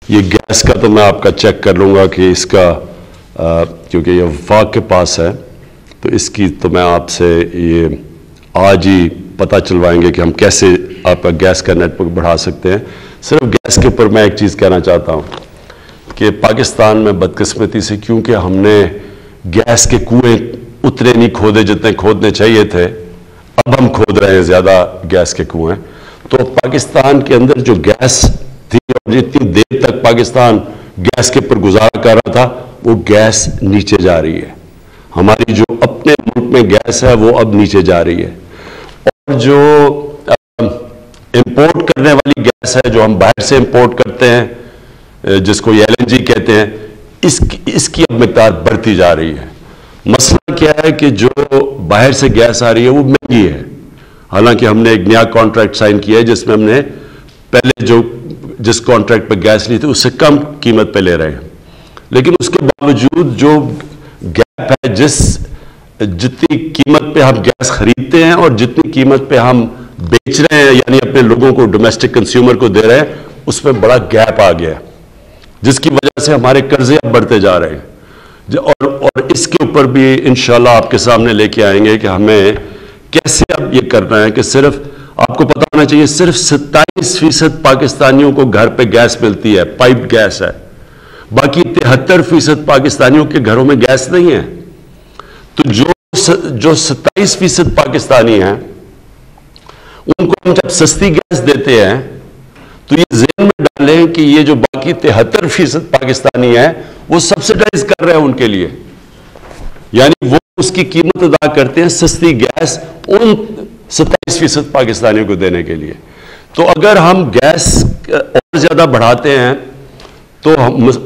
ये गैस का तो मैं आपका चेक कर लूँगा कि इसका क्योंकि ये वफाक के पास है, तो इसकी तो मैं आपसे ये आज ही पता चलवाएंगे कि हम कैसे आपका गैस का नेटवर्क बढ़ा सकते हैं। सिर्फ गैस के ऊपर मैं एक चीज़ कहना चाहता हूँ कि पाकिस्तान में बदकिस्मती से, क्योंकि हमने गैस के कुएँ उतने नहीं खोदे जितने खोदने चाहिए थे, अब हम खोद रहे हैं ज़्यादा गैस के कुएँ। तो पाकिस्तान के अंदर जो गैस थी और जितनी देर तक पाकिस्तान गैस के ऊपर गुजारा कर रहा था, वो गैस नीचे जा रही है। हमारी जो अपने मुल्क में गैस है वो अब नीचे जा रही है, और जो इंपोर्ट करने वाली गैस है, जो हम बाहर से इंपोर्ट करते हैं, जिसको LNG कहते हैं, इसकी अब मिकदार बढ़ती जा रही है। मसला क्या है कि जो बाहर से गैस आ रही है वो महंगी है। हालांकि हमने एक नया कॉन्ट्रैक्ट साइन किया है जिसमें हमने पहले जिस कॉन्ट्रैक्ट पे गैस ली थी उससे कम कीमत पे ले रहे हैं, लेकिन उसके बावजूद जो गैप है, जितनी कीमत पे हम गैस खरीदते हैं और जितनी कीमत पे हम बेच रहे हैं, यानी अपने लोगों को, डोमेस्टिक कंज्यूमर को दे रहे हैं, उसमें बड़ा गैप आ गया है, जिसकी वजह से हमारे कर्जे अब बढ़ते जा रहे हैं। और इसके ऊपर भी इंशाल्लाह आपके सामने लेके आएंगे कि हमें कैसे अब ये करना है कि सिर्फ आपको पता होना चाहिए, सिर्फ 27% पाकिस्तानियों को घर पे गैस मिलती है, पाइप गैस है। बाकी 73% पाकिस्तानियों के घरों में गैस नहीं है। तो जो 27% पाकिस्तानी हैं, उनको हम जब सस्ती गैस देते हैं तो ये ज़हन में डालें कि ये जो बाकी 73% पाकिस्तानी हैं वो सब्सिडाइज कर रहे हैं उनके लिए, यानी वो उसकी कीमत अदा करते हैं सस्ती गैस उन 27% पाकिस्तानियों को देने के लिए। तो अगर हम गैस और ज्यादा बढ़ाते हैं तो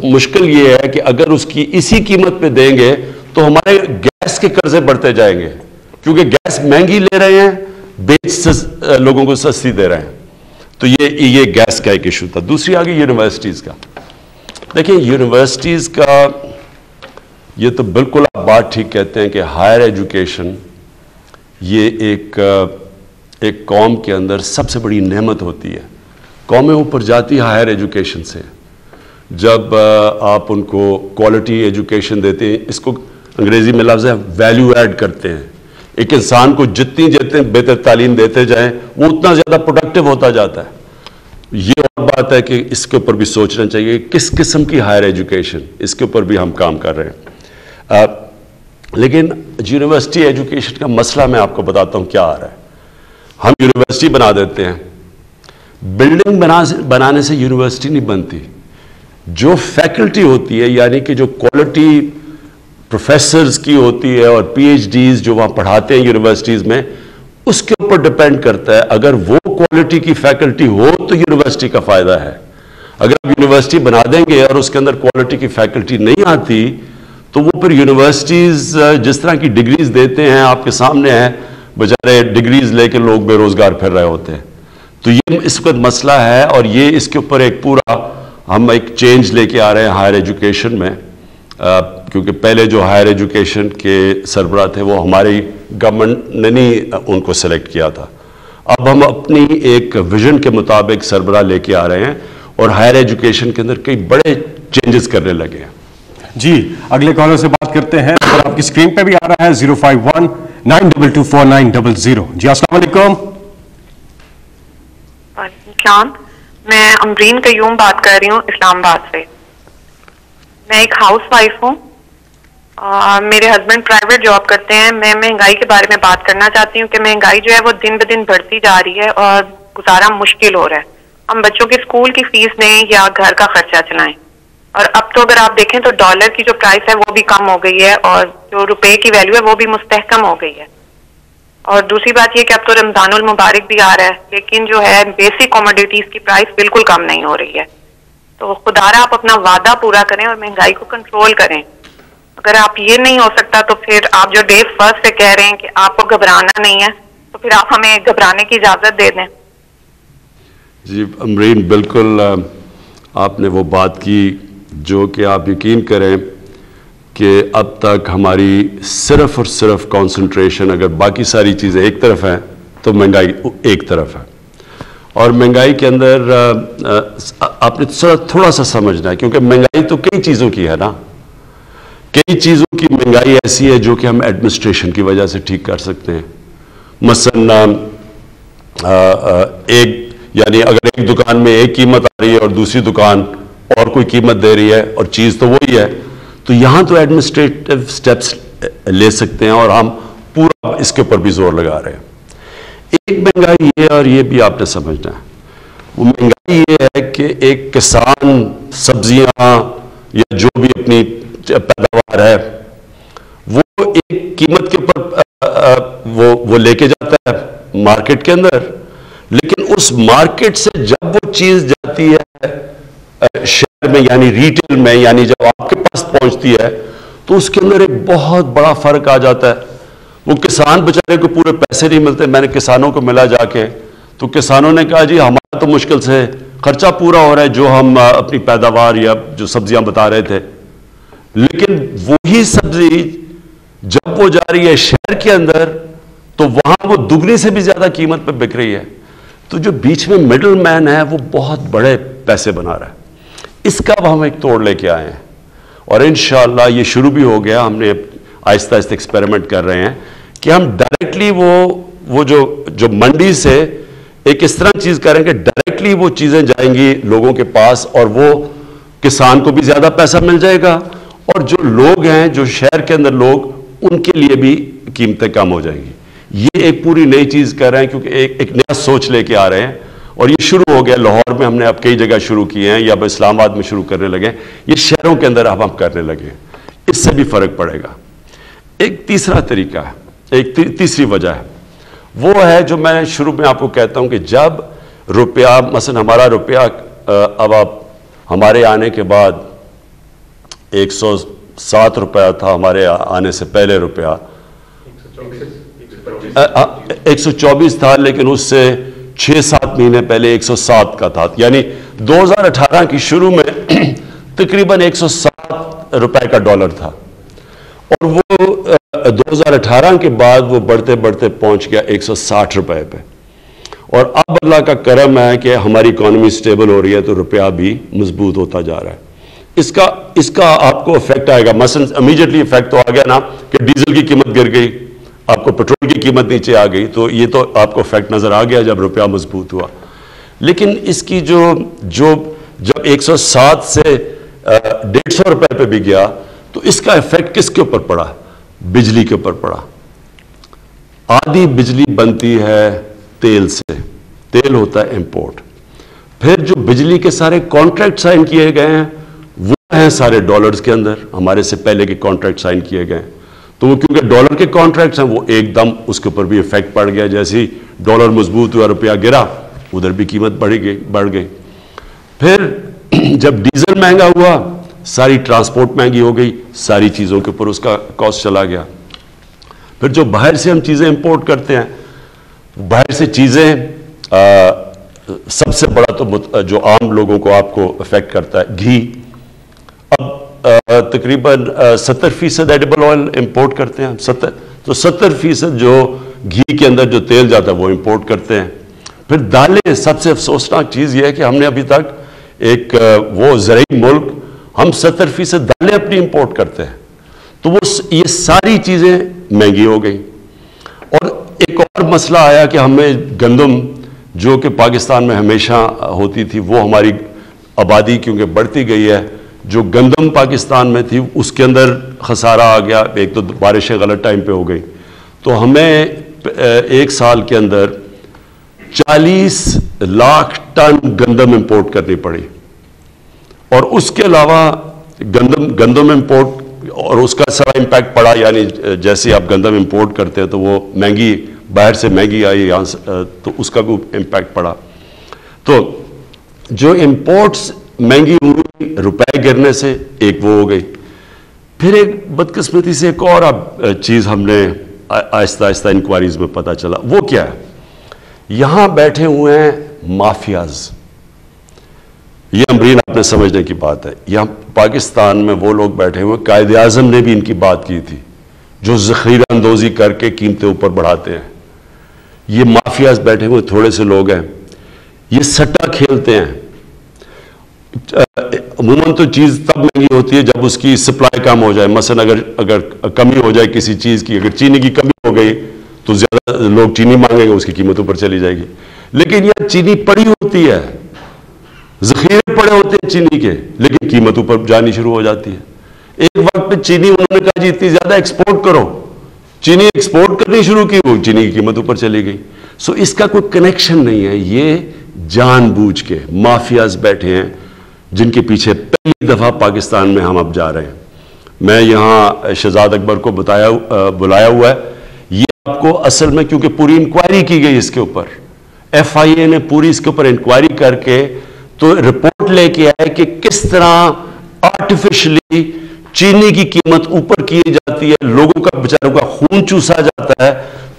मुश्किल ये है कि अगर उसकी इसी कीमत पे देंगे तो हमारे गैस के कर्जे बढ़ते जाएंगे, क्योंकि गैस महंगी ले रहे हैं, लोगों को सस्ती दे रहे हैं। तो ये गैस का एक इशू था। दूसरी आ गई यूनिवर्सिटीज़ का। देखिए यूनिवर्सिटीज़ का ये तो बिल्कुल आप बात ठीक कहते हैं कि हायर एजुकेशन ये एक कौम के अंदर सबसे बड़ी नेमत होती है। कौमें ऊपर जाती है हायर एजुकेशन से, जब आप उनको क्वालिटी एजुकेशन देते हैं, इसको अंग्रेज़ी में लफ्ज़ है वैल्यू ऐड करते हैं। एक इंसान को जितनी बेहतर तालीम देते जाएं वो उतना ज़्यादा प्रोडक्टिव होता जाता है। ये और बात है कि इसके ऊपर भी सोचना चाहिए किस किस्म की हायर एजुकेशन, इसके ऊपर भी हम काम कर रहे हैं। लेकिन यूनिवर्सिटी एजुकेशन का मसला मैं आपको बताता हूँ क्या आ रहा है। हम यूनिवर्सिटी बना देते हैं, बिल्डिंग बनाने से यूनिवर्सिटी नहीं बनती। जो फैकल्टी होती है, यानी कि जो क्वालिटी प्रोफेसर्स की होती है और PhDs जो वहाँ पढ़ाते हैं यूनिवर्सिटीज़ में, उसके ऊपर डिपेंड करता है। अगर वो क्वालिटी की फैकल्टी हो तो यूनिवर्सिटी का फ़ायदा है। अगर आप यूनिवर्सिटी बना देंगे और उसके अंदर क्वालिटी की फैकल्टी नहीं आती तो वो फिर यूनिवर्सिटीज़ जिस तरह की डिग्रीज देते हैं, आपके सामने है, बेचारे डिग्रीज लेके लोग बेरोज़गार फिर रहे होते हैं। तो ये इस वक्त मसला है, और ये इसके ऊपर एक पूरा हम एक चेंज लेके आ रहे हैं हायर एजुकेशन में, क्योंकि पहले जो हायर एजुकेशन के सरबराह थे वो हमारी गवर्नमेंट ने नहीं उनको सेलेक्ट किया था। अब हम अपनी एक विजन के मुताबिक सरबराह लेके आ रहे हैं और हायर एजुकेशन के अंदर कई बड़े चेंजेस करने लगे हैं। जी, अगले कॉलर से बात करते हैं। और आपकी स्क्रीन पे भी आ रहा है 051-922-4900। जी अस्सलाम वालेकुम। मैं अमरीन कयूम बात कर रही हूँ इस्लामाबाद से। मैं एक हाउस वाइफ हूँ। मेरे हस्बैंड प्राइवेट जॉब करते हैं। मैं महंगाई के बारे में बात करना चाहती हूँ कि महंगाई जो है वो दिन ब दिन बढ़ती जा रही है और गुजारा मुश्किल हो रहा है। हम बच्चों की स्कूल की फीस दें या घर का खर्चा चलाएं। और अब तो अगर आप देखें तो डॉलर की जो प्राइस है वो भी कम हो गई है और जो रुपए की वैल्यू है वो भी मुस्तहकम हो गई है। और दूसरी बात ये कि अब तो रमजानुल मुबारक भी आ रहा है, लेकिन जो है बेसिक कमोडिटीज की प्राइस बिल्कुल कम नहीं हो रही है। तो खुदारा आप अपना वादा पूरा करें और महंगाई को कंट्रोल करें। अगर आप ये नहीं हो सकता तो फिर आप जो डे फर्स्ट से कह रहे हैं कि आपको घबराना नहीं है, तो फिर आप हमें घबराने की इजाजत दे दें। जी अमरीन, बिल्कुल आपने वो बात की जो कि आप यकीन करें कि अब तक हमारी सिर्फ और सिर्फ कंसंट्रेशन, अगर बाकी सारी चीज़ें एक तरफ हैं तो महंगाई एक तरफ है। और महंगाई के अंदर आपने थोड़ा सा समझना है, क्योंकि महंगाई तो कई चीज़ों की है ना, कई चीज़ों की महंगाई ऐसी है जो कि हम एडमिनिस्ट्रेशन की वजह से ठीक कर सकते हैं। मसलन यानी अगर एक दुकान में एक कीमत आ रही है और दूसरी दुकान और कोई कीमत दे रही है और चीज़ तो वही है, तो यहाँ तो एडमिनिस्ट्रेटिव स्टेप्स ले सकते हैं और हम पूरा इसके ऊपर भी जोर लगा रहे हैं। एक महंगाई ये, और ये भी आपने समझना है, वो महंगाई ये है कि एक किसान सब्जियां या जो भी अपनी पैदावार है वो एक कीमत के ऊपर वो लेके जाता है मार्केट के अंदर, लेकिन उस मार्केट से जब वो चीज जाती है शहर में यानी रिटेल में, यानी जब आपके पास पहुंचती है तो उसके अंदर एक बहुत बड़ा फर्क आ जाता है। वो किसान बेचारे को पूरे पैसे नहीं मिलते। मैंने किसानों को मिला जाके, तो किसानों ने कहा जी हमारा तो मुश्किल से खर्चा पूरा हो रहा है जो हम अपनी पैदावार या जो सब्जियां बता रहे थे, लेकिन वही सब्जी जब वो जा रही है शहर के अंदर तो वहां वो दुगनी से भी ज्यादा कीमत पर बिक रही है। तो जो बीच में मिडिल मैन है वो बहुत बड़े पैसे बना रहा है। इसका अब हम एक तोड़ लेके आए हैं और इंशाअल्लाह ये शुरू भी हो गया। हमने आहिस्ता आहिस्ता एक्सपेरिमेंट कर रहे हैं कि हम डायरेक्टली वो जो मंडी से एक इस तरह चीज करेंगे, डायरेक्टली वो चीजें जाएंगी लोगों के पास और वो किसान को भी ज्यादा पैसा मिल जाएगा और जो लोग हैं, जो शहर के अंदर लोग, उनके लिए भी कीमतें कम हो जाएंगी। ये एक पूरी नई चीज कर रहे हैं क्योंकि एक नया सोच लेके आ रहे हैं और ये शुरू हो गया। लाहौर में हमने अब कई जगह शुरू किए हैं या अब इस्लामाबाद में शुरू करने लगे, ये शहरों के अंदर अब हम करने लगे। इससे भी फर्क पड़ेगा। एक तीसरा तरीका है, एक तीसरी वजह है, वो है जो मैं शुरू में आपको कहता हूं कि जब रुपया, मसलन हमारा रुपया अब आप हमारे आने के बाद 107 रुपया था, हमारे आने से पहले रुपया 124 था, लेकिन उससे 6-7 महीने पहले 107 का था। यानी 2018 की शुरू में तकरीबन 107 रुपए का डॉलर था और वो 2018 के बाद वो बढ़ते बढ़ते पहुंच गया 160 रुपए पे। और अब अल्लाह का करम है कि हमारी इकोनॉमी स्टेबल हो रही है तो रुपया भी मजबूत होता जा रहा है। इसका आपको इफेक्ट आएगा। मसलन इमीडिएटली इफेक्ट तो आ गया ना कि डीजल की कीमत गिर गई, आपको पेट्रोल की कीमत नीचे आ गई, तो ये तो आपको इफेक्ट नजर आ गया जब रुपया मजबूत हुआ। लेकिन इसकी जो जब 107 से 150 रुपए पे भी गया तो इसका इफेक्ट किसके ऊपर पड़ा? बिजली के ऊपर पड़ा। आधी बिजली बनती है तेल से, तेल होता है इंपोर्ट। फिर जो बिजली के सारे कॉन्ट्रैक्ट साइन किए गए हैं वो हैं सारे डॉलर्स के अंदर, हमारे से पहले के कॉन्ट्रैक्ट साइन किए गए। तो वो क्योंकि डॉलर के कॉन्ट्रैक्ट्स हैं वो एकदम उसके ऊपर भी इफेक्ट पड़ गया। जैसे ही डॉलर मजबूत हुआ, रुपया गिरा, उधर भी कीमत बढ़ गई। फिर जब डीजल महंगा हुआ, सारी ट्रांसपोर्ट महंगी हो गई, सारी चीज़ों के ऊपर उसका कॉस्ट चला गया। फिर जो बाहर से हम चीज़ें इंपोर्ट करते हैं, बाहर से चीज़ें सबसे बड़ा तो जो आम लोगों को आपको इफेक्ट करता है, घी। अब तकरीबन 70% एडिबल ऑयल इंपोर्ट करते हैं हम। 70% जो घी के अंदर जो तेल जाता है वो इंपोर्ट करते हैं। फिर दालें, सबसे अफसोसनाक चीज़ ये है कि हमने अभी तक एक वो ज़रूरी मुल्क, हम 70% दालें अपनी इंपोर्ट करते हैं। तो वो ये सारी चीज़ें महंगी हो गई। और एक और मसला आया कि हमें गंदम, जो कि पाकिस्तान में हमेशा होती थी, वो हमारी आबादी क्योंकि बढ़ती गई है, जो गंदम पाकिस्तान में थी उसके अंदर खसारा आ गया। एक तो बारिशें गलत टाइम पे हो गई, तो हमें एक साल के अंदर 40 लाख टन गंदम इंपोर्ट करनी पड़ी। और उसके अलावा गंदम इंपोर्ट, और उसका सारा इम्पैक्ट पड़ा, यानी जैसे आप गंदम इंपोर्ट करते हैं तो वो महंगी, बाहर से महंगी आई यहाँ से, तो उसका भी इम्पैक्ट पड़ा। तो जो इंपोर्ट्स महंगी हुई रुपए गिरने से, एक वो हो गई। फिर एक बदकिस्मती से एक और अब चीज़ हमने आहिस्ता आहिस्ता इंक्वायरीज में पता चला। वो क्या है? यहाँ बैठे हुए हैं माफियाज। ये अमरीन आपने समझने की बात है। यहाँ पाकिस्तान में वो लोग बैठे हुए, कायदे आज़म ने भी इनकी बात की थी, जो ज़ख़ीरा अंदोज़ी करके कीमतें ऊपर बढ़ाते हैं। ये माफियाज बैठे हुए थोड़े से लोग हैं, ये सट्टा खेलते हैं अमूमन तो चीज़ तब महंगी होती है जब उसकी सप्लाई कम हो जाए। मसलन अगर कमी हो जाए किसी चीज़ की, अगर चीनी की कमी हो गई तो ज़्यादा लोग चीनी मांगेंगे, उसकी कीमत ऊपर चली जाएगी। लेकिन यह चीनी पड़ी होती है, जखीरे पड़े होते हैं चीनी के, लेकिन कीमत ऊपर जानी शुरू हो जाती है। एक वक्त पे चीनी उन्होंने कहा जी इतनी ज़्यादा एक्सपोर्ट करो, चीनी एक्सपोर्ट करनी शुरू की, वो चीनी की कीमत ऊपर चली गई। सो इसका कोई कनेक्शन नहीं है। ये जानबूझ के माफियाज बैठे हैं जिनके पीछे पहली दफ़ा पाकिस्तान में हम अब जा रहे हैं। मैं यहाँ शहजाद अकबर को बुलाया हुआ है। ये आपको असल में, क्योंकि पूरी इंक्वायरी की गई इसके ऊपर, FIA ने पूरी इसके ऊपर इंक्वायरी करके तो रिपोर्ट लेके आए कि किस तरह आर्टिफिशियली चीनी की कीमत ऊपर की जाती है, लोगों का बेचारों का खून चूसा जाता है।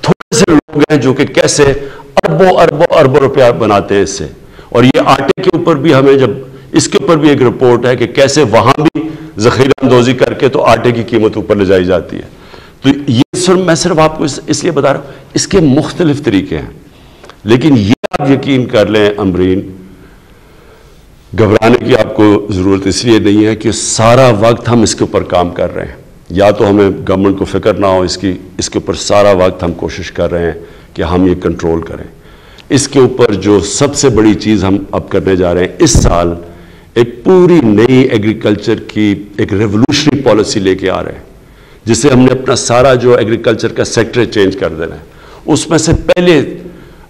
थोड़े से लोग हैं जो कि कैसे अरबों अरबों अरबों रुपया बनाते हैं इससे। और ये आटे के ऊपर भी हमें जब इसके ऊपर भी एक रिपोर्ट है कि कैसे वहां भी जखीरा अंदोजी करके तो आटे की कीमत ऊपर ले जाई जाती है। तो ये मैं सिर्फ आपको इसलिए बता रहा हूं, इसके मुख्तलिफ तरीके हैं। लेकिन ये आप यकीन कर लें अमरीन, घबराने की आपको ज़रूरत इसलिए नहीं है कि सारा वक्त हम इसके ऊपर काम कर रहे हैं। या तो हमें गवर्नमेंट को फिक्र ना हो इसके ऊपर सारा वक्त हम कोशिश कर रहे हैं कि हम ये कंट्रोल करें। इसके ऊपर जो सबसे बड़ी चीज़ हम अब करने जा रहे हैं, इस साल एक पूरी नई एग्रीकल्चर की एक रेवोल्यूशनरी पॉलिसी लेके आ रहे हैं, जिससे हमने अपना सारा जो एग्रीकल्चर का सेक्टर चेंज कर देना है। उसमें से पहले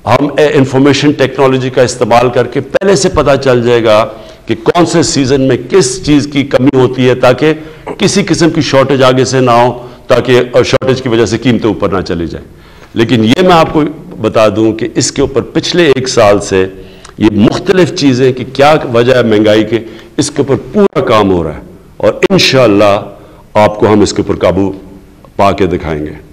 हम इंफॉर्मेशन टेक्नोलॉजी का इस्तेमाल करके पहले से पता चल जाएगा कि कौन से सीजन में किस चीज़ की कमी होती है, ताकि किसी किस्म की शॉर्टेज आगे से ना हो, ताकि शॉर्टेज की वजह से कीमतें ऊपर ना चली जाए। लेकिन ये मैं आपको बता दूं कि इसके ऊपर पिछले एक साल से ये मुख्तलिफ चीज़ें कि क्या वजह है महंगाई के, इसके ऊपर पूरा काम हो रहा है। और इंशाअल्लाह आपको हम इसके ऊपर काबू पा के दिखाएंगे।